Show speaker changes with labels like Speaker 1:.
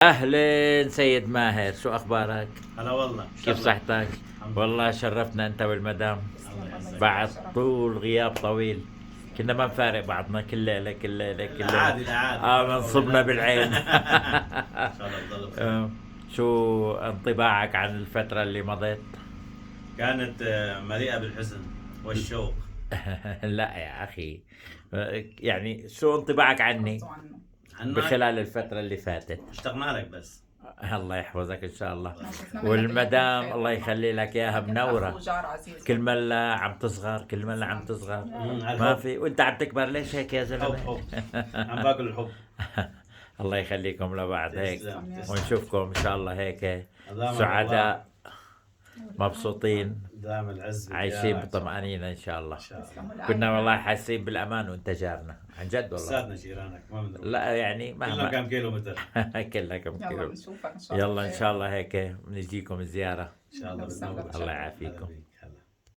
Speaker 1: أهلين سيد ماهر، شو أخبارك؟
Speaker 2: هلا والله
Speaker 1: كيف صحتك؟
Speaker 2: الحمد
Speaker 1: والله شرفتنا أنت والمدام
Speaker 2: الله يسلمك.
Speaker 1: بعد طول غياب طويل. كنا ما نفارق بعضنا كل ليلة كل ليلة كل ليلة.
Speaker 2: عادي عادي
Speaker 1: منصبنا بالعين.
Speaker 2: ان شاء الله تضل بخير.
Speaker 1: شو انطباعك عن الفترة اللي مضت؟
Speaker 2: كانت مليئة بالحزن والشوق.
Speaker 1: لا يا أخي، يعني شو انطباعك عني
Speaker 2: عنك
Speaker 1: بخلال الفترة اللي فاتت؟
Speaker 2: اشتقنا لك بس.
Speaker 1: الله يحفظك إن شاء الله.
Speaker 3: شفنا منك
Speaker 1: والمدام
Speaker 3: الخير.
Speaker 1: الله يخلي لك إياها
Speaker 3: أخو
Speaker 1: منورة.
Speaker 3: وجار عزيز.
Speaker 1: كل ملا عم تصغر كل ملا عم تصغر. ما في وانت عم تكبر ليش هيك يا
Speaker 2: حب
Speaker 1: زلمه؟
Speaker 2: حب عم باكل الحب.
Speaker 1: الله يخليكم لبعض هيك،
Speaker 2: تسلم.
Speaker 1: ونشوفكم ان شاء الله هيك
Speaker 2: أدام
Speaker 1: سعداء مبسوطين
Speaker 2: دام العز
Speaker 1: عايشين
Speaker 2: والجاه.
Speaker 1: بطمأنينة ان شاء الله.
Speaker 2: ان شاء الله.
Speaker 1: كنا والله حاسين بالامان وانت جارنا عن جد والله.
Speaker 2: لساتنا جيرانك ما بنروح.
Speaker 1: لا يعني
Speaker 2: كلنا
Speaker 1: مهما
Speaker 2: كم كيلو متر.
Speaker 1: كلنا كم
Speaker 3: يلا
Speaker 1: كيلو.
Speaker 3: نشوفك ان شاء الله.
Speaker 1: يلا ان شاء الله هيك بنجيكم زيارة.
Speaker 2: ان شاء الله بتنور.
Speaker 1: الله يعافيكم.
Speaker 2: هلا بيك. هلا.